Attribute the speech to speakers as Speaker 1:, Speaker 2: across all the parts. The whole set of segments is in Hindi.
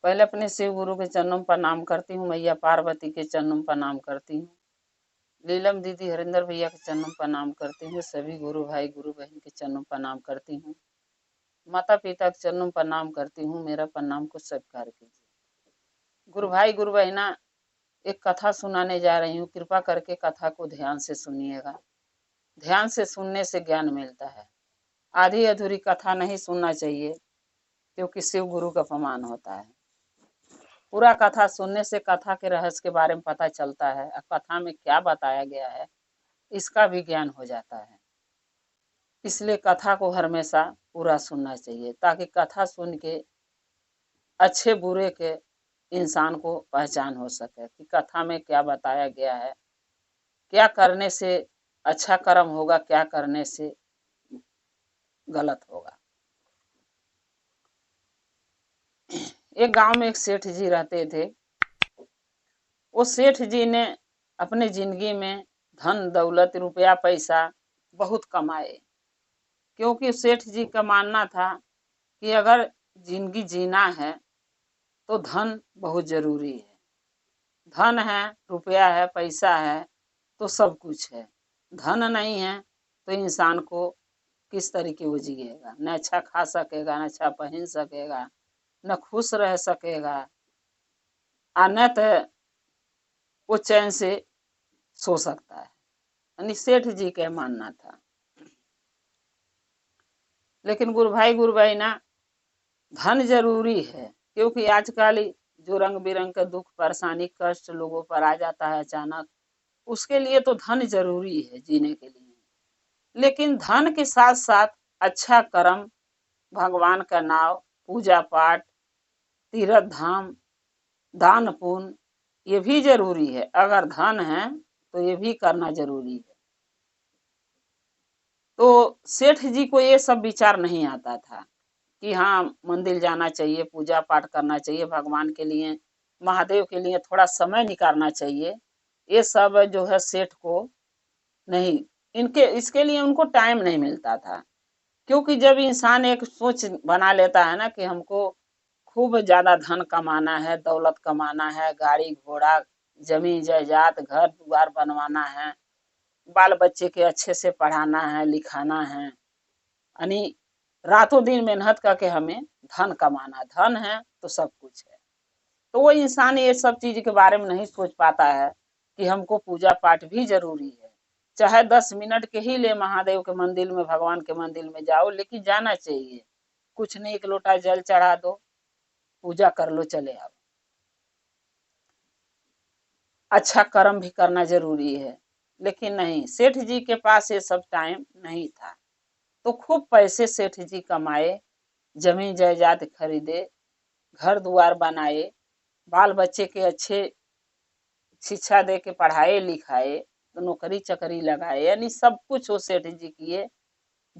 Speaker 1: पहले अपने शिव गुरु के चरणों में प्रणाम करती हूँ, मैया पार्वती के चरणों में प्रणाम करती हूँ, लीलम दीदी हरिंदर भैया के चरणों में प्रणाम करती हूँ, सभी गुरु भाई गुरु बहन के चरणों में प्रणाम करती हूँ, माता पिता के चरणों में प्रणाम करती हूँ। मेरा प्रणाम को स्वीकार कीजिए। गुरु भाई गुरु बहना, एक कथा सुनाने जा रही हूँ, कृपा करके कथा को ध्यान से सुनिएगा। ध्यान से सुनने से ज्ञान मिलता है। आधी अधूरी कथा नहीं सुनना चाहिए, क्योंकि शिव गुरु का अपमान होता है। पूरा कथा सुनने से कथा के रहस्य के बारे में पता चलता है, कथा में क्या बताया गया है इसका भी ज्ञान हो जाता है। इसलिए कथा को हमेशा पूरा सुनना चाहिए, ताकि कथा सुन के अच्छे बुरे के इंसान को पहचान हो सके कि कथा में क्या बताया गया है, क्या करने से अच्छा कर्म होगा, क्या करने से गलत होगा। एक गांव में एक सेठ जी रहते थे। वो सेठ जी ने अपने जिंदगी में धन दौलत रुपया पैसा बहुत कमाए, क्योंकि सेठ जी का मानना था कि अगर जिंदगी जीना है तो धन बहुत जरूरी है। धन है, रुपया है, पैसा है तो सब कुछ है। धन नहीं है तो इंसान को किस तरीके वो जिएगा, न अच्छा खा सकेगा, न अच्छा पहन सकेगा, न खुश रह सकेगा, और न तो वो चैन से सो सकता है। यानी सेठ जी का मानना था। लेकिन गुरु भाई गुरु बहना, धन जरूरी है, क्योंकि आजकल जो रंग बिरंग का दुख परेशानी कष्ट लोगों पर आ जाता है अचानक, उसके लिए तो धन जरूरी है जीने के लिए। लेकिन धन के साथ साथ अच्छा कर्म, भगवान का नाम, पूजा पाठ, तीर्थ धाम, दान पुण्य, ये भी जरूरी है। अगर धन है तो ये भी करना जरूरी है। तो सेठ जी को ये सब विचार नहीं आता था कि हाँ मंदिर जाना चाहिए, पूजा पाठ करना चाहिए, भगवान के लिए महादेव के लिए थोड़ा समय निकालना चाहिए। ये सब जो है सेठ को नहीं, इनके इसके लिए उनको टाइम नहीं मिलता था। क्योंकि जब इंसान एक सोच बना लेता है ना कि हमको खूब ज्यादा धन कमाना है, दौलत कमाना है, गाड़ी घोड़ा जमीन जायदाद घर द्वार बनवाना है, बाल बच्चे के अच्छे से पढ़ाना है लिखाना है, यानी रातों दिन मेहनत करके हमें धन कमाना, धन है तो सब कुछ है। तो वो इंसान ये सब चीज के बारे में नहीं सोच पाता है कि हमको पूजा पाठ भी जरूरी है। चाहे 10 मिनट के ही ले महादेव के मंदिर में, भगवान के मंदिर में जाओ, लेकिन जाना चाहिए। कुछ नहीं, एक लोटा जल चढ़ा दो, पूजा कर लो, चले आओ। अच्छा कर्म भी करना जरूरी है। लेकिन नहीं, सेठ जी के पास ये सब टाइम नहीं था। तो खूब पैसे सेठ जी कमाए, जमीन जायदाद खरीदे, घर द्वार बनाए, बाल बच्चे के अच्छे शिक्षा दे के पढ़ाए लिखाए, तो नौकरी चकरी लगाए, यानी सब कुछ वो सेठ जी किए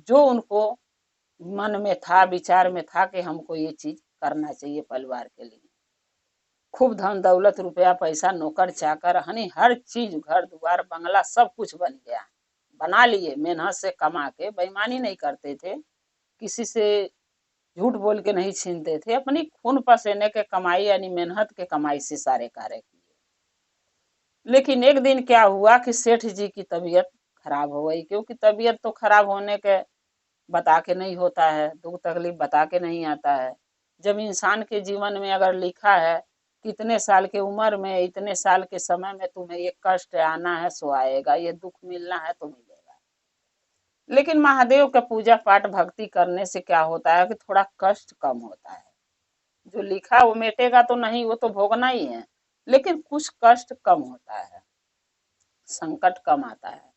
Speaker 1: जो उनको मन में था, विचार में था कि हमको ये चीज करना चाहिए परिवार के लिए। खूब धन दौलत रुपया पैसा, नौकर चाकर, हनी हर चीज, घर द्वार बंगला सब कुछ बन गया, बना लिए। मेहनत से कमा के, बेईमानी नहीं करते थे, किसी से झूठ बोल के नहीं छीनते थे, अपनी खून पसीने के कमाई यानी मेहनत के कमाई से सारे कार्य किए। लेकिन एक दिन क्या हुआ कि सेठ जी की तबीयत खराब हो गई। क्योंकि तबीयत तो खराब होने के बता के नहीं होता है, दुख तकलीफ बता के नहीं आता है। जब इंसान के जीवन में अगर लिखा है कितने साल के उम्र में, इतने साल के समय में तुम्हें ये कष्ट आना है सो आएगा, ये दुख मिलना है तो मिलेगा। लेकिन महादेव का पूजा पाठ भक्ति करने से क्या होता है कि थोड़ा कष्ट कम होता है। जो लिखा वो मिटेगा तो नहीं, वो तो भोगना ही है, लेकिन कुछ कष्ट कम होता है, संकट कम आता है।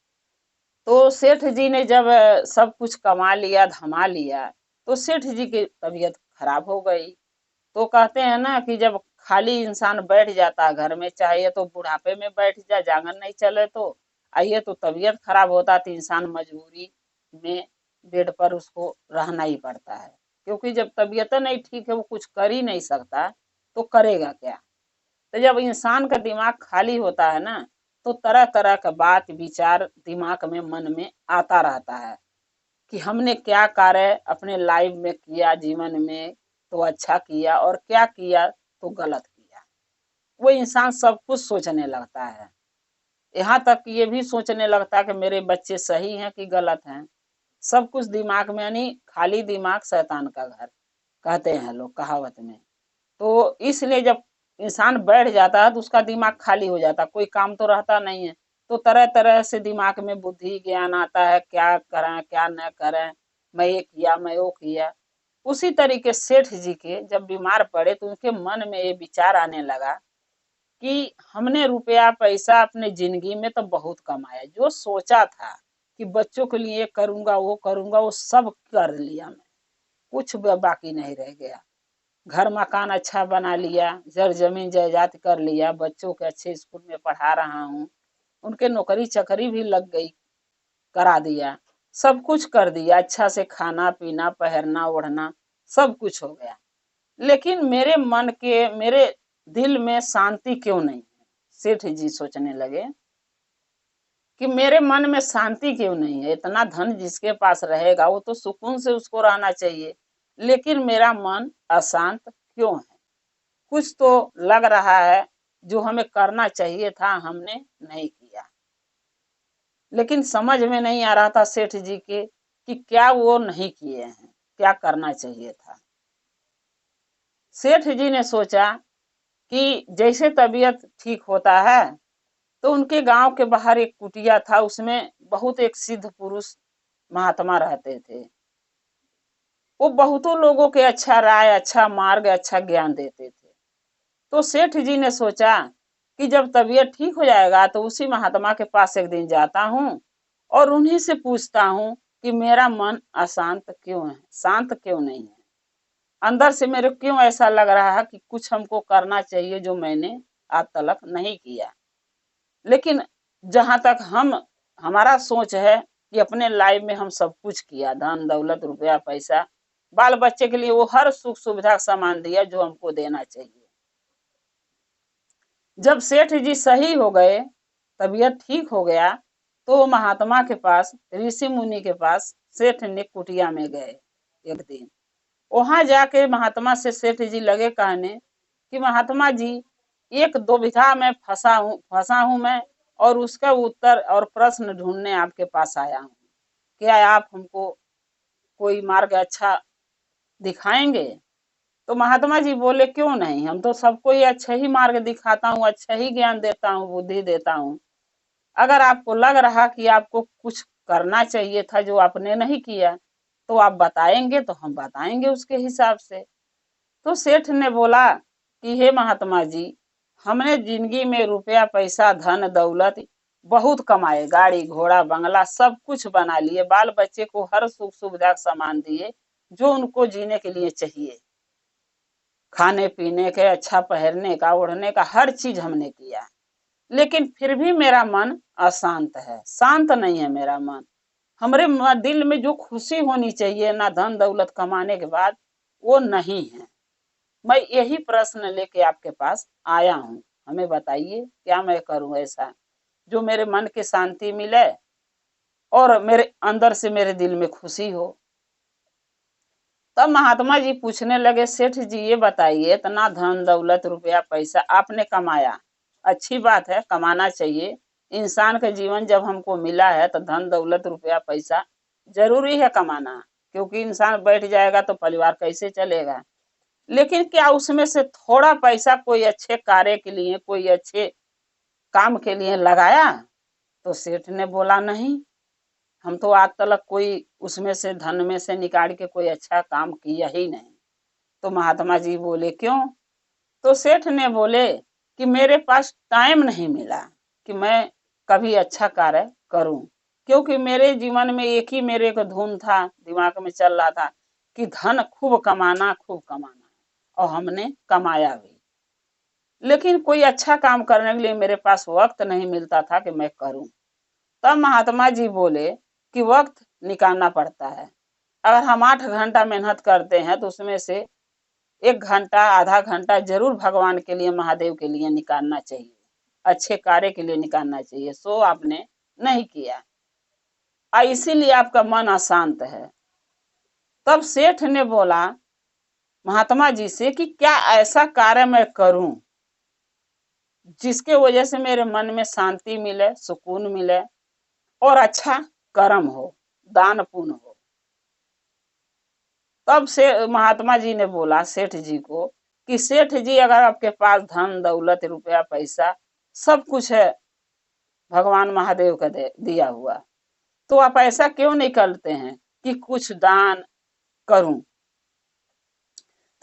Speaker 1: तो सेठ जी ने जब सब कुछ कमा लिया धमा लिया, तो सेठ जी की तबीयत खराब हो गई। तो कहते हैं ना कि जब खाली इंसान बैठ जाता है घर में, चाहे तो बुढ़ापे में बैठ जाए, जांगन नहीं चले तो आइए, तो तबीयत खराब होता तो इंसान मजबूरी में बेड पर उसको रहना ही पड़ता है। क्योंकि जब तबीयत नहीं ठीक है, वो कुछ कर ही नहीं सकता, तो करेगा क्या। तो जब इंसान का दिमाग खाली होता है ना, तो तरह तरह का बात विचार दिमाग में मन में आता रहता है कि हमने क्या कार्य अपने लाइफ में किया, जीवन में तो अच्छा किया, और क्या किया तो गलत किया। वो इंसान सब कुछ सोचने लगता है, यहाँ तक ये भी सोचने लगता है कि मेरे बच्चे सही हैं कि गलत हैं। सब कुछ दिमाग में, यानी खाली दिमाग शैतान का घर कहते हैं लोग कहावत में। तो इसलिए जब इंसान बैठ जाता है तो उसका दिमाग खाली हो जाता है, कोई काम तो रहता नहीं है। तो तरह तरह से दिमाग में बुद्धि ज्ञान आता है, क्या करें क्या न करें, मैं ये किया मैं वो किया। उसी तरीके सेठ जी के जब बीमार पड़े तो उनके मन में ये विचार आने लगा कि हमने रुपया पैसा अपने जिंदगी में तो बहुत कमाया, जो सोचा था कि बच्चों के लिए करूंगा वो सब कर लिया मैं, कुछ बाकी नहीं रह गया। घर मकान अच्छा बना लिया, जर जमीन जायदाद कर लिया, बच्चों के अच्छे स्कूल में पढ़ा रहा हूँ, उनके नौकरी चाकरी भी लग गई, करा दिया, सब कुछ कर दिया, अच्छा से खाना पीना पहनना ओढ़ना सब कुछ हो गया। लेकिन मेरे मन के मेरे दिल में शांति क्यों नहीं है। सेठ जी सोचने लगे कि मेरे मन में शांति क्यों नहीं है, इतना धन जिसके पास रहेगा वो तो सुकून से उसको रहना चाहिए, लेकिन मेरा मन अशांत क्यों है। कुछ तो लग रहा है जो हमें करना चाहिए था हमने नहीं किया। लेकिन समझ में नहीं आ रहा था सेठ जी के कि क्या वो नहीं किए हैं, क्या करना चाहिए था। सेठ जी ने सोचा कि जैसे तबीयत ठीक होता है तो उनके गांव के बाहर एक कुटिया था, उसमें बहुत एक सिद्ध पुरुष महात्मा रहते थे। वो बहुतों लोगों के अच्छा राय अच्छा मार्ग अच्छा ज्ञान देते थे। तो सेठ जी ने सोचा कि जब तबीयत ठीक हो जाएगा तो उसी महात्मा के पास एक दिन जाता हूँ और उन्हीं से पूछता हूँ कि मेरा मन अशांत क्यों है, शांत क्यों नहीं है, अंदर से मेरे क्यों ऐसा लग रहा है कि कुछ हमको करना चाहिए जो मैंने आज तक नहीं किया। लेकिन जहां तक हमारा सोच है कि अपने लाइफ में हम सब कुछ किया, धन दौलत रुपया पैसा, बाल बच्चे के लिए वो हर सुख सुविधा सामान दिया जो हमको देना चाहिए। जब सेठ जी सही हो गए, तबीयत ठीक हो गया, तो महात्मा के पास ऋषि मुनि के पास सेठ ने कुटिया में गए। एक दिन वहां जाके महात्मा से सेठ जी लगे कहने कि महात्मा जी एक दुविधा में फंसा हूं मैं, और उसका उत्तर और प्रश्न ढूंढने आपके पास आया हूँ। क्या आप हमको कोई मार्ग अच्छा दिखाएंगे। तो महात्मा जी बोले क्यों नहीं, हम तो सबको ये अच्छा ही मार्ग दिखाता हूँ, अच्छा ही ज्ञान देता हूँ, बुद्धि देता हूँ। अगर आपको लग रहा कि आपको कुछ करना चाहिए था जो आपने नहीं किया तो आप बताएंगे तो हम बताएंगे उसके हिसाब से। तो सेठ ने बोला कि हे महात्मा जी, हमने जिंदगी में रुपया पैसा धन दौलत बहुत कमाए, गाड़ी घोड़ा बंगला सब कुछ बना लिए, बाल बच्चे को हर सुख सुविधा सामान दिए जो उनको जीने के लिए चाहिए, खाने पीने के अच्छा पहनने का ओढ़ने का हर चीज हमने किया। लेकिन फिर भी मेरा मन अशांत है, शांत नहीं है मेरा मन। हमारे दिल में जो खुशी होनी चाहिए ना धन दौलत कमाने के बाद वो नहीं है। मैं यही प्रश्न लेके आपके पास आया हूँ, हमें बताइए क्या मैं करूँ ऐसा जो मेरे मन की शांति मिले और मेरे अंदर से मेरे दिल में खुशी हो। तब महात्मा जी पूछने लगे सेठ जी ये बताइए, इतना धन दौलत रुपया पैसा आपने कमाया, अच्छी बात है कमाना चाहिए, इंसान का जीवन जब हमको मिला है तो धन दौलत रुपया पैसा जरूरी है कमाना, क्योंकि इंसान बैठ जाएगा तो परिवार कैसे चलेगा। लेकिन क्या उसमें से थोड़ा पैसा कोई अच्छे कार्य के लिए कोई अच्छे काम के लिए लगाया। तो सेठ ने बोला नहीं, हम तो आज तक कोई उसमें से धन में से निकाल के कोई अच्छा काम किया ही नहीं। तो महात्मा जी बोले क्यों। तो सेठ ने बोले कि मेरे पास टाइम नहीं मिला कि मैं कभी अच्छा कार्य करूं, क्योंकि मेरे जीवन में एक ही मेरे को धुन था, दिमाग में चल रहा था कि धन खूब कमाना, और हमने कमाया भी, लेकिन कोई अच्छा काम करने के लिए मेरे पास वक्त नहीं मिलता था कि मैं करूं। तब महात्मा जी बोले कि वक्त निकालना पड़ता है। अगर हम 8 घंटा मेहनत करते हैं तो उसमें से 1 घंटा आधा घंटा जरूर भगवान के लिए महादेव के लिए निकालना चाहिए, अच्छे कार्य के लिए निकालना चाहिए। सो आपने नहीं किया, इसीलिए आपका मन अशांत है। तब सेठ ने बोला महात्मा जी से कि क्या ऐसा कार्य मैं करूं जिसके वजह से मेरे मन में शांति मिले, सुकून मिले और अच्छा कर्म हो, दान पुण्य हो। तब से महात्मा जी ने बोला सेठ जी को कि सेठ जी, अगर आपके पास धन दौलत रुपया पैसा सब कुछ है भगवान महादेव का दिया हुआ, तो आप ऐसा क्यों नहीं करते हैं कि कुछ दान करूं।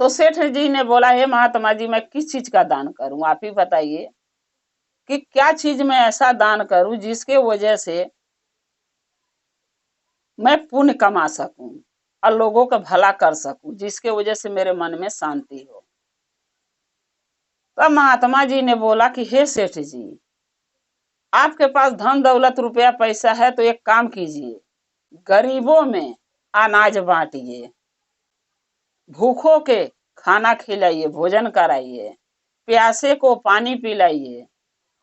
Speaker 1: तो सेठ जी ने बोला, हे महात्मा जी, मैं किस चीज का दान करूं, आप ही बताइए कि क्या चीज मैं ऐसा दान करूं जिसके वजह से मैं पुण्य कमा सकूं और लोगों का भला कर सकूं, जिसके वजह से मेरे मन में शांति हो। तब महात्मा जी ने बोला कि हे सेठ जी, आपके पास धन दौलत रुपया पैसा है तो एक काम कीजिए, गरीबों में अनाज बांटिए, भूखों के खाना खिलाइए, भोजन कराइए, प्यासे को पानी पिलाइए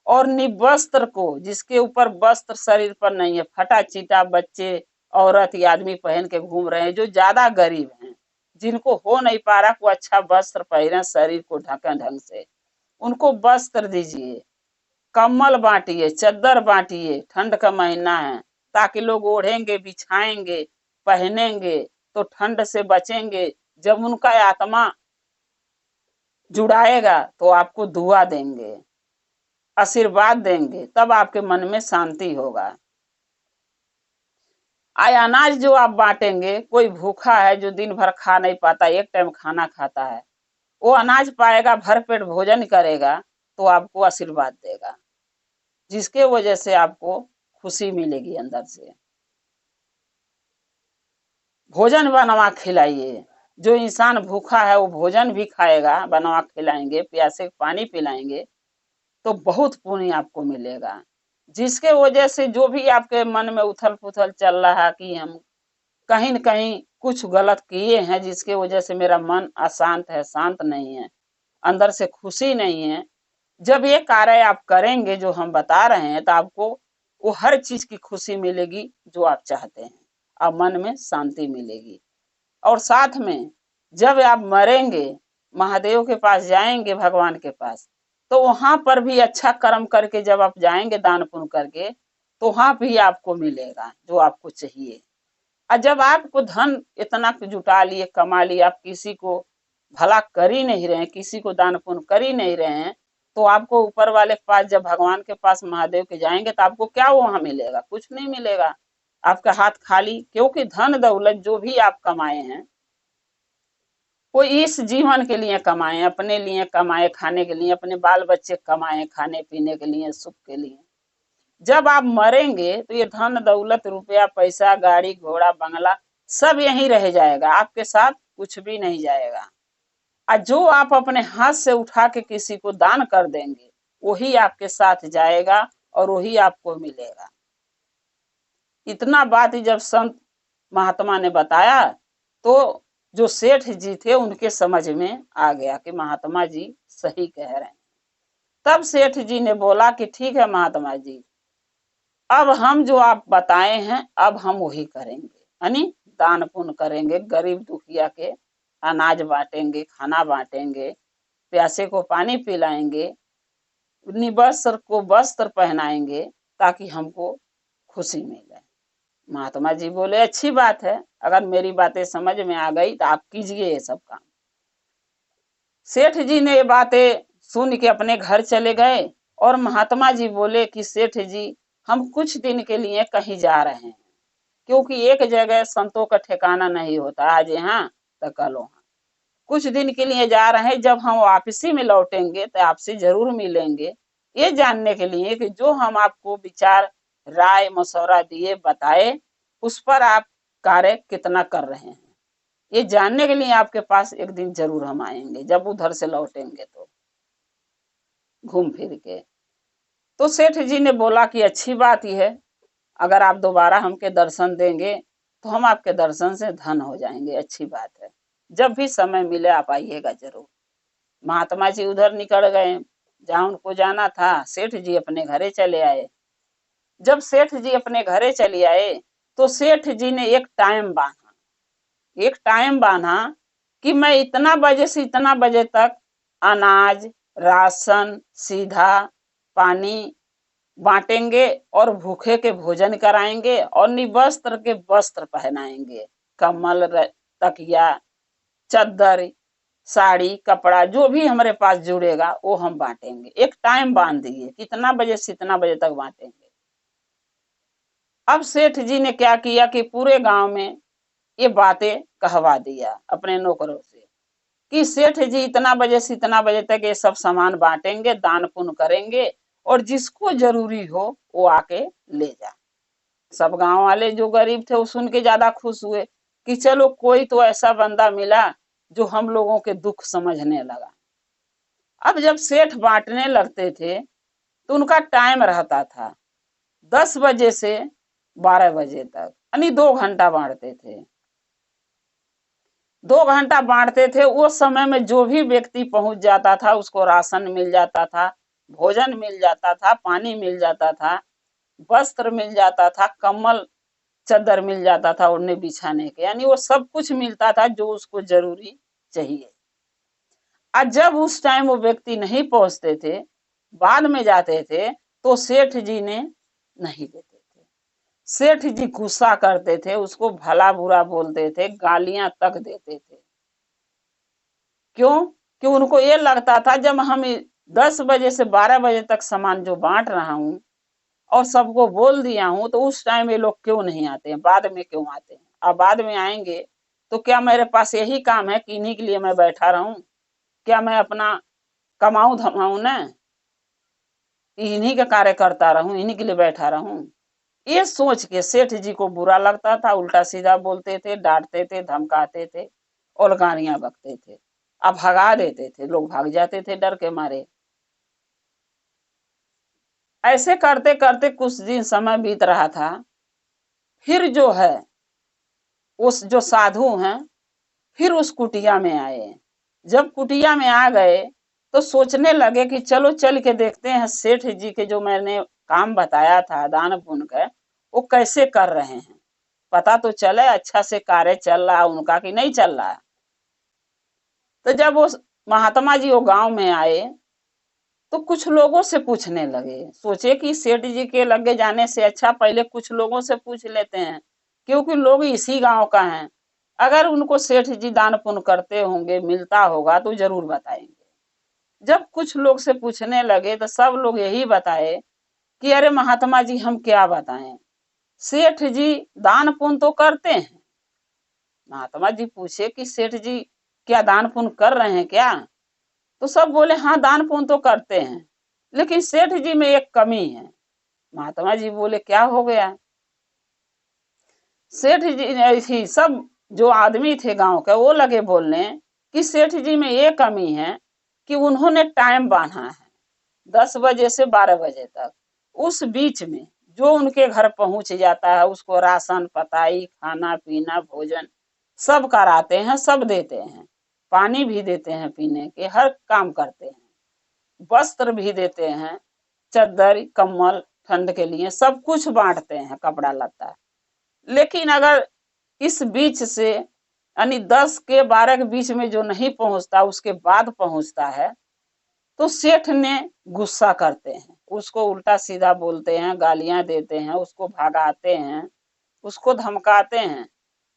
Speaker 1: और निवस्त्र को, जिसके ऊपर वस्त्र शरीर पर नहीं है, फटा चिटा बच्चे औरत या आदमी पहन के घूम रहे हैं, जो ज्यादा गरीब हैं, जिनको हो नहीं पा रहा को अच्छा वस्त्र पहने, शरीर को ढके ढंग से, उनको वस्त्र दीजिए, कम्बल बांटिए, चद्दर बांटिए, ठंड का महीना है, ताकि लोग ओढ़ेंगे, बिछाएंगे, पहनेंगे तो ठंड से बचेंगे। जब उनका आत्मा जुड़ाएगा तो आपको दुआ देंगे, आशीर्वाद देंगे, तब आपके मन में शांति होगा। अनाज जो आप बांटेंगे, कोई भूखा है जो दिन भर खा नहीं पाता, एक टाइम खाना खाता है, वो अनाज पाएगा, भर पेट भोजन करेगा तो आपको आशीर्वाद देगा, जिसके वजह से आपको खुशी मिलेगी अंदर से। भोजन बनवा खिलाइए, जो इंसान भूखा है वो भोजन भी खाएगा, बनवा खिलाएंगे, प्यासे पानी पिलाएंगे तो बहुत पुण्य आपको मिलेगा, जिसके वजह से जो भी आपके मन में उथल पुथल चल रहा है कि हम कहीं न कहीं कुछ गलत किए हैं, जिसके वजह से मेरा मन अशांत है, शांत नहीं है, अंदर से खुशी नहीं है, जब ये कार्य आप करेंगे जो हम बता रहे हैं तो आपको वो हर चीज की खुशी मिलेगी जो आप चाहते हैं, और मन में शांति मिलेगी। और साथ में जब आप मरेंगे, महादेव के पास जाएंगे, भगवान के पास, तो वहां पर भी अच्छा कर्म करके जब आप जाएंगे, दान पुण्य करके, तो वहां भी आपको मिलेगा जो आपको चाहिए। और जब आपको धन इतना जुटा लिए, कमा लिए, आप किसी को भला कर ही नहीं रहे, किसी को दान पुण्य कर ही नहीं रहे हैं, तो आपको ऊपर वाले के पास, जब भगवान के पास महादेव के जाएंगे, तो आपको क्या वहां मिलेगा, कुछ नहीं मिलेगा, आपका हाथ खाली। क्योंकि धन दौलत जो भी आप कमाए हैं वो इस जीवन के लिए कमाए, अपने लिए कमाए, खाने के लिए, अपने बाल बच्चे कमाए, खाने पीने के लिए, सुख के लिए। जब आप मरेंगे तो ये धन दौलत रुपया पैसा गाड़ी घोड़ा बंगला सब यहीं रह जाएगा, आपके साथ कुछ भी नहीं जाएगा। और जो आप अपने हाथ से उठा के किसी को दान कर देंगे वही आपके साथ जाएगा और वही आपको मिलेगा। इतना बात जब संत महात्मा ने बताया तो जो सेठ जी थे उनके समझ में आ गया कि महात्मा जी सही कह रहे हैं। तब सेठ जी ने बोला कि ठीक है महात्मा जी, अब हम जो आप बताए हैं अब हम वही करेंगे, यानी दान पुण्य करेंगे, गरीब दुखिया के अनाज बांटेंगे, खाना बांटेंगे, प्यासे को पानी पिलाएंगे, निवस्त्र को वस्त्र पहनाएंगे, ताकि हमको खुशी मिले। महात्मा जी बोले, अच्छी बात है, अगर मेरी बातें समझ में आ गई तो आप कीजिए ये सब काम। सेठ जी ने ये बातें सुन के अपने घर चले गए और महात्मा जी बोले कि सेठ जी, हम कुछ दिन के लिए कहीं जा रहे हैं, क्योंकि एक जगह संतों का ठिकाना नहीं होता, आज यहाँ तो कल वहाँ। कुछ दिन के लिए जा रहे हैं, जब हम वापसी में लौटेंगे तो आपसे जरूर मिलेंगे, ये जानने के लिए कि जो हम आपको विचार राय मशवरा दिए बताए उस पर आप कार्य कितना कर रहे हैं, ये जानने के लिए आपके पास एक दिन जरूर हम आएंगे, जब उधर से लौटेंगे तो घूम फिर के। तो सेठ जी ने बोला कि अच्छी बात ही है, अगर आप दोबारा हमके दर्शन देंगे तो हम आपके दर्शन से धन हो जाएंगे, अच्छी बात है, जब भी समय मिले आप आइएगा जरूर। महात्मा जी उधर निकल गए, जहां उनको जाना था। सेठ जी अपने घरे चले आए। जब सेठ जी अपने घरे चले आए तो सेठ जी ने एक टाइम बांधा कि मैं इतना बजे से इतना बजे तक अनाज, राशन, सीधा पानी बांटेंगे और भूखे के भोजन कराएंगे और निवस्त्र के वस्त्र पहनाएंगे। कम्बल, तकिया, चद्दर, साड़ी, कपड़ा जो भी हमारे पास जुड़ेगा वो हम बांटेंगे। एक टाइम बांध दिए, कितना बजे से इतना बजे तक बांटेंगे। अब सेठ जी ने क्या किया कि पूरे गांव में ये बातें कहवा दिया अपने नौकरों से कि सेठ जी इतना बजे से इतना बजे तक ये सब सामान बांटेंगे, दान पुण्य करेंगे और जिसको जरूरी हो वो आके ले जा। सब गांव वाले जो गरीब थे वो सुन के ज्यादा खुश हुए कि चलो कोई तो ऐसा बंदा मिला जो हम लोगों के दुख समझने लगा। अब जब सेठ बांटने लगते थे तो उनका टाइम रहता था 10 बजे से 12 बजे तक, यानी 2 घंटा बांटते थे। 2 घंटा बांटते थे। उस समय में जो भी व्यक्ति पहुंच जाता था उसको राशन मिल जाता था, भोजन मिल जाता था, पानी मिल जाता था, वस्त्र मिल जाता था, कम्बल चद्दर मिल जाता था ओढ़ने बिछाने के, यानी वो सब कुछ मिलता था जो उसको जरूरी चाहिए। और जब उस टाइम वो व्यक्ति नहीं पहुंचते थे, बाद में जाते थे, तो सेठ जी ने नहीं देते थे। सेठ जी गुस्सा करते थे, उसको भला बुरा बोलते थे, गालियां तक देते थे। क्यों? कि उनको ये लगता था जब हम 10 बजे से 12 बजे तक सामान जो बांट रहा हूँ और सबको बोल दिया हूँ, तो उस टाइम ये लोग क्यों नहीं आते हैं, बाद में क्यों आते हैं? अब बाद में आएंगे तो क्या मेरे पास यही काम है कि इन्हीं के लिए मैं बैठा रहूं? क्या मैं अपना कमाऊं धमाऊं ना, इन्हीं का कार्य करता रहूं, इन्हीं के लिए बैठा रहूं? ये सोच के सेठ जी को बुरा लगता था, उल्टा सीधा बोलते थे, डांटते थे, धमकाते थे और गालियां बकते थे। अब भगा देते थे, लोग भाग जाते थे डर के मारे। ऐसे करते करते कुछ दिन समय बीत रहा था। फिर जो है उस जो साधु हैं फिर उस कुटिया में आए। जब कुटिया में आ गए तो सोचने लगे कि चलो चल के देखते हैं सेठ जी के जो मैंने काम बताया था दान पुण्य का वो कैसे कर रहे हैं, पता तो चले अच्छा से कार्य चल रहा उनका कि नहीं चल रहा। तो जब वो महात्मा जी वो गांव में आए तो कुछ लोगों से पूछने लगे, सोचे कि सेठ जी के लगे जाने से अच्छा पहले कुछ लोगों से पूछ लेते हैं, क्योंकि लोग इसी गांव का हैं। अगर उनको सेठ जी दान पुण्य करते होंगे, मिलता होगा तो जरूर बताएंगे। जब कुछ लोग से पूछने लगे तो सब लोग यही बताए कि अरे महात्मा जी हम क्या बताएं, सेठ जी दान पुण्य तो करते हैं। महात्मा जी पूछे कि सेठ जी क्या दान पुण्य कर रहे हैं क्या? तो सब बोले हाँ दान पुण्य तो करते हैं, लेकिन सेठ जी में एक कमी है। महात्मा जी बोले क्या हो गया? सेठ जी ने सब जो आदमी थे गांव के वो लगे बोलने कि सेठ जी में ये कमी है कि उन्होंने टाइम बांधा है 10 बजे से 12 बजे तक। उस बीच में जो उनके घर पहुंच जाता है उसको राशन पताई खाना पीना भोजन सब कराते हैं, सब देते हैं, पानी भी देते हैं पीने के, हर काम करते हैं, वस्त्र भी देते हैं, चद्दर कम्बल ठंड के लिए सब कुछ बांटते हैं, कपड़ा लत्ता। लेकिन अगर इस बीच से यानी 10 के 12 के बीच में जो नहीं पहुंचता उसके बाद पहुंचता है तो सेठ ने गुस्सा करते हैं, उसको उल्टा सीधा बोलते हैं, गालियां देते हैं, उसको भगाते हैं, उसको धमकाते हैं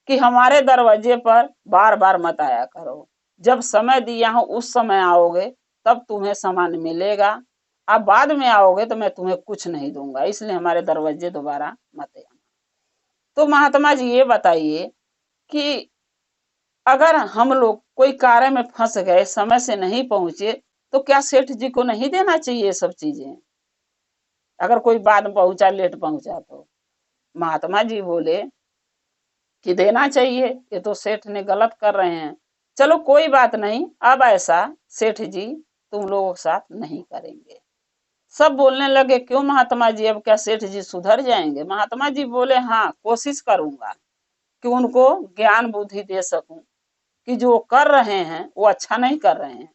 Speaker 1: कि हमारे दरवाजे पर बार बार मत आया करो, जब समय दिया हूं उस समय आओगे तब तुम्हें सामान मिलेगा, अब बाद में आओगे तो मैं तुम्हें कुछ नहीं दूंगा, इसलिए हमारे दरवाजे दोबारा मत आना। तो महात्मा जी ये बताइए कि अगर हम लोग कोई कार्य में फंस गए समय से नहीं पहुंचे तो क्या सेठ जी को नहीं देना चाहिए ये सब चीजें? अगर कोई बाद में पहुंचा लेट पहुंचा तो महात्मा जी बोले कि देना चाहिए, ये तो सेठ ने गलत कर रहे हैं। चलो कोई बात नहीं, अब ऐसा सेठ जी तुम लोगों के साथ नहीं करेंगे। सब बोलने लगे क्यों महात्मा जी, अब क्या सेठ जी सुधर जाएंगे? महात्मा जी बोले हाँ कोशिश करूंगा कि उनको ज्ञान बुद्धि दे सकूं कि जो कर रहे हैं वो अच्छा नहीं कर रहे हैं।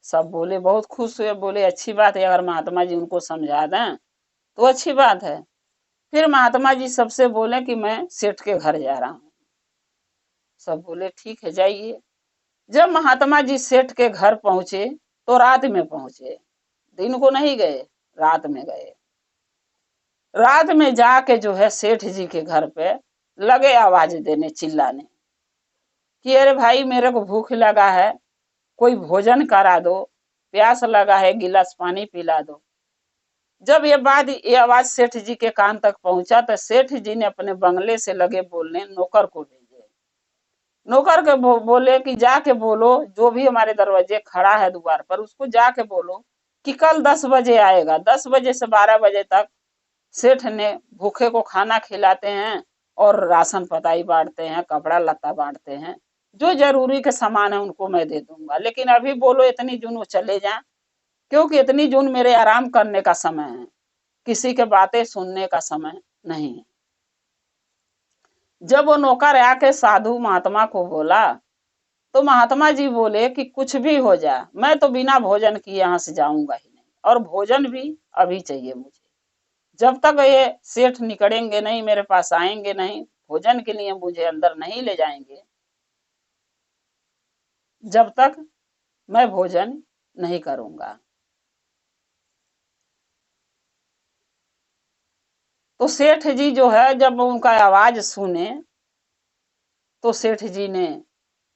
Speaker 1: सब बोले बहुत खुश हुए, बोले अच्छी बात है, अगर महात्मा जी उनको समझा दें तो अच्छी बात है। फिर महात्मा जी सबसे बोले कि मैं सेठ के घर जा रहा हूँ। सब बोले ठीक है जाइए। जब महात्मा जी सेठ के घर पहुंचे तो रात में पहुंचे, दिन को नहीं गए, रात में गए। रात में जाके जो है सेठ जी के घर पे लगे आवाज देने, चिल्लाने कि अरे भाई मेरे को भूख लगा है, कोई भोजन करा दो, प्यास लगा है, गिलास पानी पिला दो। जब ये आवाज सेठ जी के कान तक पहुंचा तो सेठ जी ने अपने बंगले से लगे बोलने नौकर को भेजे। नौकर के बोले कि जाके बोलो, जो भी हमारे दरवाजे खड़ा है द्वार पर, उसको जाके बोलो कि कल 10 बजे आएगा। 10 बजे से 12 बजे तक सेठ ने भूखे को खाना खिलाते हैं और राशन पताई बांटते हैं, कपड़ा लत्ता बांटते हैं, जो जरूरी के सामान है उनको मैं दे दूंगा। लेकिन अभी बोलो इतनी जून वो चले जाएं, क्योंकि इतनी जून मेरे आराम करने का समय है, किसी के बातें सुनने का समय नहीं है। जब वो नौकर आके साधु महात्मा को बोला तो महात्मा जी बोले कि कुछ भी हो जाए, मैं तो बिना भोजन किए यहाँ से जाऊंगा ही नहीं, और भोजन भी अभी चाहिए मुझे। जब तक ये सेठ निकलेंगे नहीं, मेरे पास आएंगे नहीं, भोजन के लिए मुझे अंदर नहीं ले जाएंगे, जब तक मैं भोजन नहीं करूंगा। तो सेठ जी जो है जब उनका आवाज सुने तो सेठ जी ने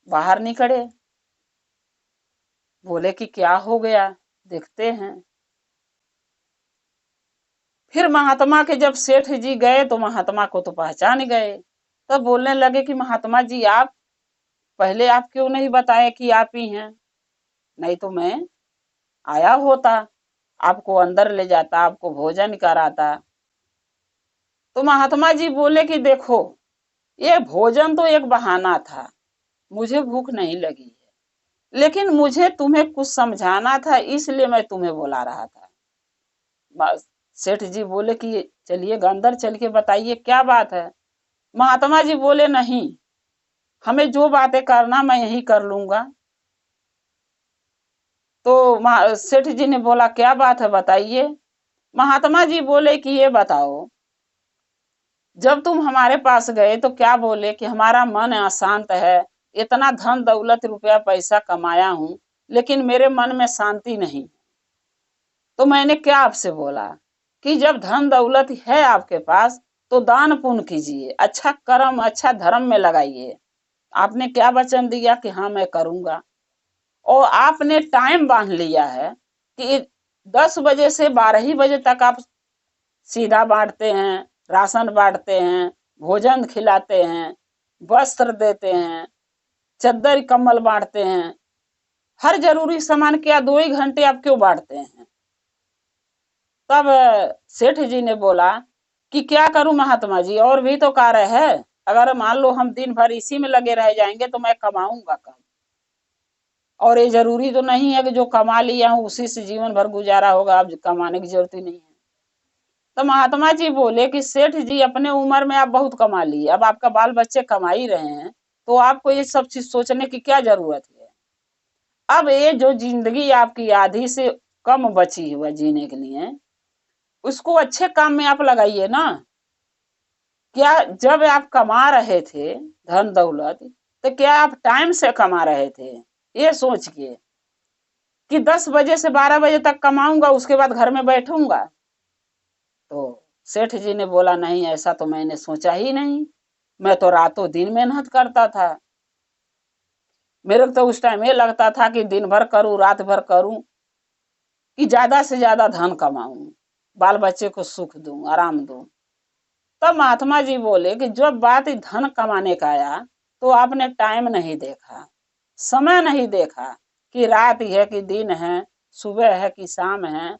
Speaker 1: बाहर निकले, बोले कि क्या हो गया, देखते हैं। फिर महात्मा के जब सेठ जी गए तो महात्मा को तो पहचान गए। तब बोलने लगे कि महात्मा जी आप पहले आप क्यों नहीं बताए कि आप ही हैं, नहीं तो मैं आया होता, आपको अंदर ले जाता, आपको भोजन कराता। तो महात्मा जी बोले कि देखो, ये भोजन तो एक बहाना था, मुझे भूख नहीं लगी है, लेकिन मुझे तुम्हें कुछ समझाना था, इसलिए मैं तुम्हें बुला रहा था। बस सेठ जी बोले कि चलिए अंदर चल के बताइए क्या बात है। महात्मा जी बोले नहीं, हमें जो बातें करना मैं यही कर लूंगा। तो सेठ जी ने बोला क्या बात है बताइए। महात्मा जी बोले कि ये बताओ, जब तुम हमारे पास गए तो क्या बोले कि हमारा मन अशांत है, इतना धन दौलत रुपया पैसा कमाया हूं, लेकिन मेरे मन में शांति नहीं। तो मैंने क्या आपसे बोला कि जब धन दौलत है आपके पास तो दान पुण्य कीजिए, अच्छा कर्म अच्छा धर्म में लगाइए। आपने क्या वचन दिया कि हाँ मैं करूंगा, और आपने टाइम बांध लिया है कि 10 बजे से 12 ही बजे तक आप सीधा बांटते हैं, राशन बांटते हैं, भोजन खिलाते हैं, वस्त्र देते हैं, चद्दर कम्बल बांटते हैं, हर जरूरी सामान क्या 2 ही घंटे आप क्यों बांटते हैं। तब सेठ जी ने बोला कि क्या करूं महात्मा जी, और भी तो कार्य है, अगर मान लो हम दिन भर इसी में लगे रह जाएंगे तो मैं कमाऊंगा कब, और ये जरूरी तो नहीं है कि जो कमा लिया हूं उसी से जीवन भर गुजारा होगा, अब कमाने की जरूरत ही नहीं है। तो महात्मा जी बोले कि सेठ जी अपने उम्र में आप बहुत कमा लिए, अब आपका बाल बच्चे कमा ही रहे हैं, तो आपको ये सब चीज सोचने की क्या जरूरत है। अब ये जो जिंदगी आपकी आधी से कम बची हुई जीने के लिए, उसको अच्छे काम में आप लगाइए ना। क्या जब आप कमा रहे थे धन दौलत, तो क्या आप टाइम से कमा रहे थे, ये सोच के कि 10 बजे से 12 बजे तक कमाऊंगा उसके बाद घर में बैठूंगा। तो सेठ जी ने बोला नहीं, ऐसा तो मैंने सोचा ही नहीं, मैं तो रातों दिन मेहनत करता था, मेरे को तो उस टाइम ये लगता था कि दिन भर करूं रात भर करूं, कि ज्यादा से ज्यादा धन कमाऊं, बाल बच्चे को सुख दूं आराम दूं। तब महात्मा जी बोले कि जब बात धन कमाने का आया तो आपने टाइम नहीं देखा, समय नहीं देखा, कि रात है कि दिन है, सुबह है कि शाम है,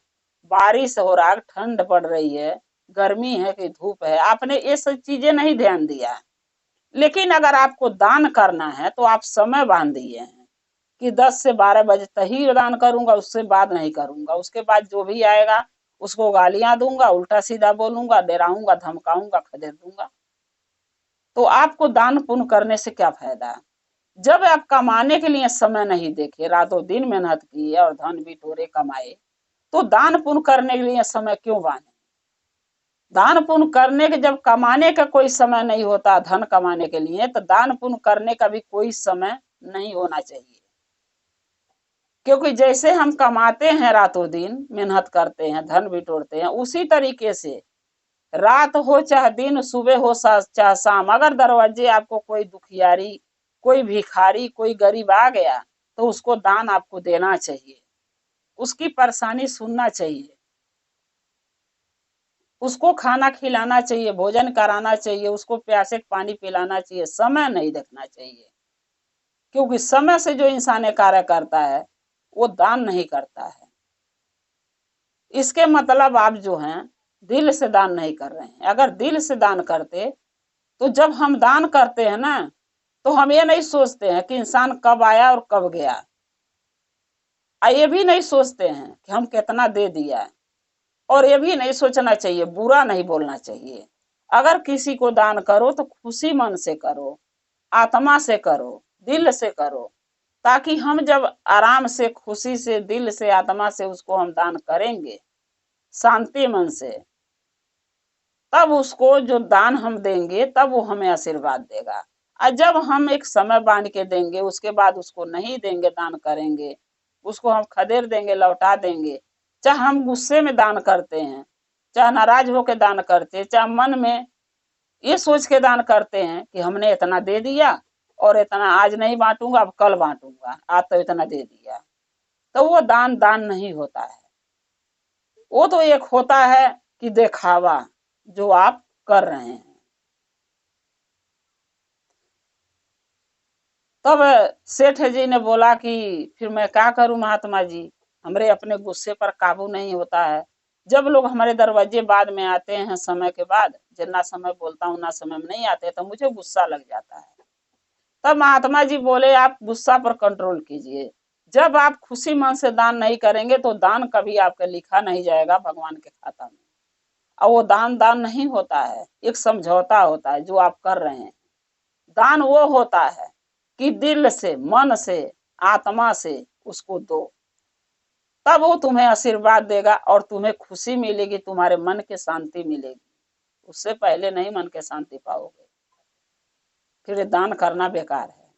Speaker 1: बारिश हो रहा, ठंड पड़ रही है, गर्मी है कि धूप है, आपने ये सब चीजें नहीं ध्यान दिया। लेकिन अगर आपको दान करना है तो आप समय बांध दिए हैं कि 10 से 12 बजे तक ही दान करूंगा, उससे बाद नहीं करूंगा, उसके बाद जो भी आएगा उसको गालियां दूंगा, उल्टा सीधा बोलूंगा, डराऊंगा, धमकाऊंगा, खदेड़ दूंगा। तो आपको दान पुण्य करने से क्या फायदा। जब आप कमाने के लिए समय नहीं देखे, रातों दिन मेहनत किए और धन बिटोरे कमाए, तो दान पुण्य करने के लिए समय क्यों बांधे। दान पुण्य करने के जब कमाने का कोई समय नहीं होता, धन कमाने के लिए, तो दान पुण्य करने का भी कोई समय नहीं होना चाहिए। क्योंकि जैसे हम कमाते हैं रातों दिन, मेहनत करते हैं, धन बिटोरते हैं, उसी तरीके से रात हो चाहे दिन, सुबह हो चाहे शाम, अगर दरवाजे आपको कोई दुखियारी, कोई भिखारी, कोई गरीब आ गया तो उसको दान आपको देना चाहिए, उसकी परेशानी सुनना चाहिए, उसको खाना खिलाना चाहिए, भोजन कराना चाहिए, उसको प्यासे पानी पिलाना चाहिए, समय नहीं देखना चाहिए। क्योंकि समय से जो इंसान कार्य करता है वो दान नहीं करता है। इसके मतलब आप जो हैं दिल से दान नहीं कर रहे हैं। अगर दिल से दान करते तो जब हम दान करते हैं ना, तो हम ये नहीं सोचते हैं कि इंसान कब आया और कब गया, ये भी नहीं सोचते हैं कि हम कितना दे दिया, और ये भी नहीं सोचना चाहिए, बुरा नहीं बोलना चाहिए। अगर किसी को दान करो तो खुशी मन से करो, आत्मा से करो, दिल से करो, ताकि हम जब आराम से, खुशी से, दिल से, आत्मा से उसको हम दान करेंगे, शांति मन से, तब उसको जो दान हम देंगे तब वो हमें आशीर्वाद देगा। और जब हम एक समय बांध के देंगे, उसके बाद उसको नहीं देंगे, दान करेंगे, उसको हम खदेड़ देंगे, लौटा देंगे, चाहे हम गुस्से में दान करते हैं, चाहे नाराज होकर दान करते हैं, चाहे मन में ये सोच के दान करते हैं कि हमने इतना दे दिया और इतना आज नहीं बांटूंगा, अब कल बांटूंगा, आज तो इतना दे दिया, तो वो दान दान नहीं होता है। वो तो एक होता है कि दिखावा जो आप कर रहे हैं। तब सेठ जी ने बोला कि फिर मैं क्या करूं महात्मा जी, हमरे अपने गुस्से पर काबू नहीं होता है। जब लोग हमारे दरवाजे बाद में आते हैं, समय के बाद, जितना समय बोलता हूँ ना समय में नहीं आते, तो मुझे गुस्सा लग जाता है। तब महात्मा जी बोले आप गुस्सा पर कंट्रोल कीजिए। जब आप खुशी मन से दान नहीं करेंगे तो दान कभी आपका लिखा नहीं जाएगा भगवान के खाता में। और वो दान दान नहीं होता है, एक समझौता होता है जो आप कर रहे हैं। दान वो होता है कि दिल से, मन से, आत्मा से उसको दो, तब वो तुम्हें आशीर्वाद देगा और तुम्हें खुशी मिलेगी, तुम्हारे मन की शांति मिलेगी। उससे पहले नहीं मन के शांति पाओगे, फिर दान करना बेकार है।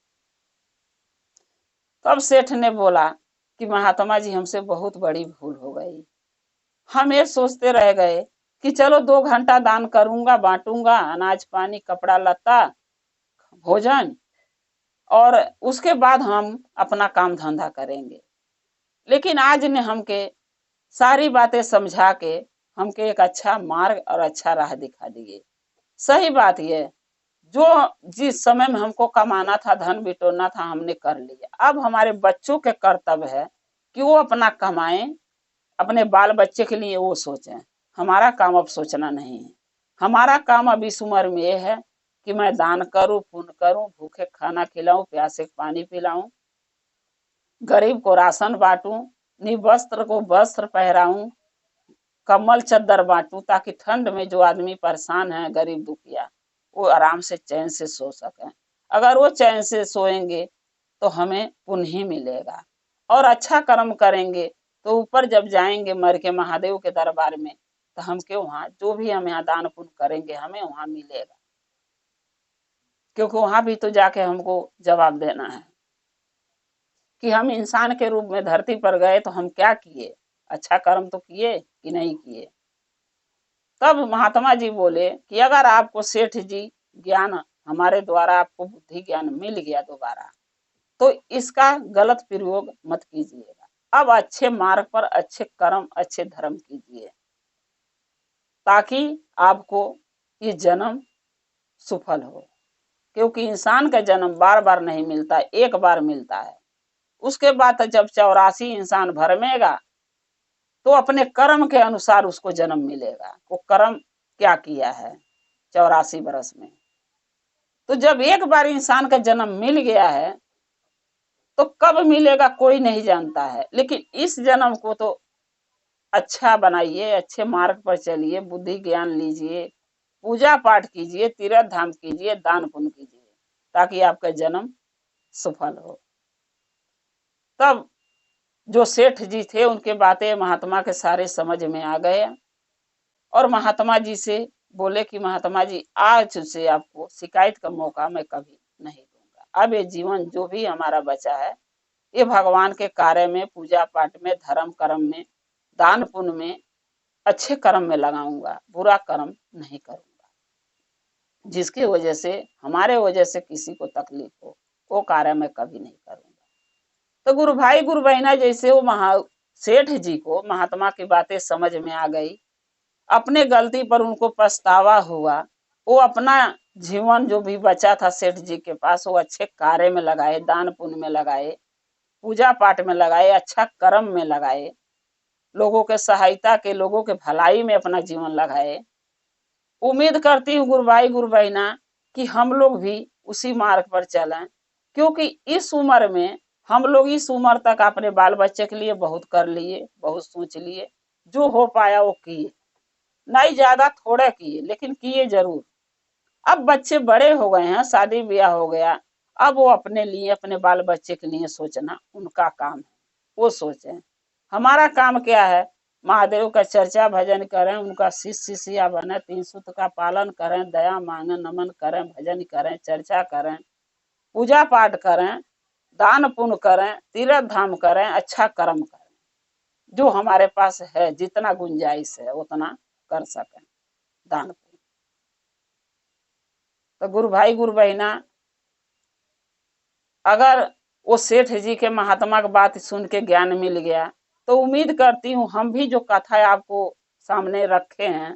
Speaker 1: तब सेठ ने बोला कि महात्मा जी हमसे बहुत बड़ी भूल हो गई, हम ये सोचते रह गए कि चलो 2 घंटा दान करूंगा, बांटूंगा, अनाज पानी कपड़ा लत्ता भोजन, और उसके बाद हम अपना काम धंधा करेंगे। लेकिन आज ने हमके सारी बातें समझा के हमके एक अच्छा मार्ग और अच्छा राह दिखा दिए। सही बात ये, जो जिस समय में हमको कमाना था, धन बिटोरना था, हमने कर लिया। अब हमारे बच्चों के कर्तव्य है कि वो अपना कमाएं, अपने बाल बच्चे के लिए वो सोचें। हमारा काम अब सोचना नहीं है। हमारा काम अब इस उम्र में ये है कि मैं दान करूं, पुण्य करूं, भूखे खाना खिलाऊं, प्यासे पानी पिलाऊं, गरीब को राशन बांटूं, निवस्त्र को वस्त्र पहराऊं, कम्बल चद्दर बांटूं, ताकि ठंड में जो आदमी परेशान है, गरीब दुखिया, वो आराम से चैन से सो सकें। अगर वो चैन से सोएंगे तो हमें पुण्य ही मिलेगा। और अच्छा कर्म करेंगे तो ऊपर जब जाएंगे मर के महादेव के दरबार में, तो हमके वहां जो भी हम यहाँ दान पुण्य करेंगे हमें वहां मिलेगा, क्योंकि वहां भी तो जाके हमको जवाब देना है कि हम इंसान के रूप में धरती पर गए तो हम क्या किए, अच्छा कर्म तो किए कि नहीं किए। तब महात्मा जी बोले कि अगर आपको सेठ जी ज्ञान हमारे द्वारा आपको बुद्धि ज्ञान मिल गया दोबारा, तो इसका गलत प्रयोग मत कीजिएगा। अब अच्छे मार्ग पर अच्छे कर्म, अच्छे धर्म कीजिए, ताकि आपको ये जन्म सफल हो। क्योंकि इंसान का जन्म बार बार नहीं मिलता, एक बार मिलता है। उसके बाद जब 84 इंसान भरमेगा तो अपने कर्म के अनुसार उसको जन्म मिलेगा, वो कर्म क्या किया है 84 बरस में। तो जब एक बार इंसान का जन्म मिल गया है तो कब मिलेगा कोई नहीं जानता है। लेकिन इस जन्म को तो अच्छा बनाइए, अच्छे मार्ग पर चलिए, बुद्धि ज्ञान लीजिए, पूजा पाठ कीजिए, तीर्थ धाम कीजिए, दान पुण्य कीजिए, ताकि आपका जन्म सफल हो। तब जो सेठ जी थे उनके बातें महात्मा के सारे समझ में आ गए, और महात्मा जी से बोले कि महात्मा जी आज से आपको शिकायत का मौका मैं कभी नहीं दूंगा। अब ये जीवन जो भी हमारा बचा है ये भगवान के कार्य में, पूजा पाठ में, धर्म कर्म में, दान पुण्य में, अच्छे कर्म में लगाऊंगा, बुरा कर्म नहीं करूंगा, जिसकी वजह से हमारे वजह से किसी को तकलीफ हो, वो कार्य मैं कभी नहीं करूंगा। तो गुरु भाई गुरु बहना, जैसे वो सेठ जी को महात्मा की बातें समझ में आ गई, अपने गलती पर उनको पछतावा हुआ, वो अपना जीवन जो भी बचा था सेठ जी के पास, वो अच्छे कार्य में लगाए, दान पुण्य में लगाए, पूजा पाठ में लगाए, अच्छा कर्म में लगाए, लोगों के सहायता के, लोगों के भलाई में अपना जीवन लगाए। उम्मीद करती हूँ गुरु भाई गुरु बहना कि हम लोग भी उसी मार्ग पर चलें, क्योंकि इस उम्र में हम लोग इस उम्र तक अपने बाल बच्चे के लिए बहुत कर लिए, बहुत सोच लिए, जो हो पाया वो किए, नहीं ज्यादा थोड़ा किए, लेकिन किए जरूर। अब बच्चे बड़े हो गए हैं, शादी ब्याह हो गया, अब वो अपने लिए, अपने बाल बच्चे के लिए सोचना उनका काम है, वो सोचें। हमारा काम क्या है? महादेव का चर्चा भजन करें, उनका शिष्य शिष्या बने, 3 सूत्र का पालन करें, दया मांगे, नमन करें, भजन करें, चर्चा करें, पूजा पाठ करें, दान पुण्य करें, तीर्थ धाम करें, अच्छा कर्म करें, जो हमारे पास है, जितना गुंजाइश है उतना कर सकें दान पुण्य। तो गुरु भाई गुरु बहना, अगर वो सेठ जी के महात्मा की बात सुन के ज्ञान मिल गया, तो उम्मीद करती हूँ हम भी जो कथा आपको सामने रखे हैं,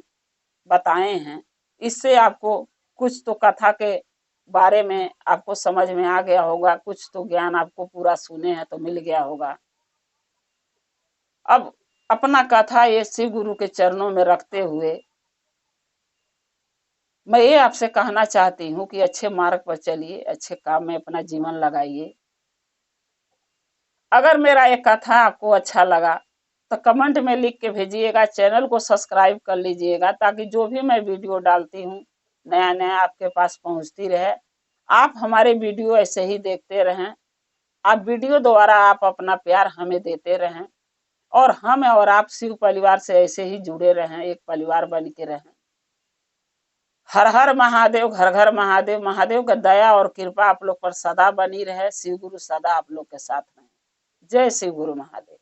Speaker 1: बताए हैं, इससे आपको कुछ तो कथा के बारे में आपको समझ में आ गया होगा, कुछ तो ज्ञान आपको पूरा सुने हैं तो मिल गया होगा। अब अपना कथा ये शिव गुरु के चरणों में रखते हुए मैं ये आपसे कहना चाहती हूँ कि अच्छे मार्ग पर चलिए, अच्छे काम में अपना जीवन लगाइए। अगर मेरा ये कथा आपको अच्छा लगा तो कमेंट में लिख के भेजिएगा, चैनल को सब्सक्राइब कर लीजिएगा, ताकि जो भी मैं वीडियो डालती हूँ नया नया आपके पास पहुंचती रहे। आप हमारे वीडियो ऐसे ही देखते रहें, आप वीडियो द्वारा आप अपना प्यार हमें देते रहें, और हम और आप शिव परिवार से ऐसे ही जुड़े रहें, एक परिवार बन के रहें। हर हर महादेव, घर घर महादेव। महादेव का दया और कृपा आप लोग पर सदा बनी रहे। शिव गुरु सदा आप लोग के साथ रहे। जय शिव गुरु महादेव।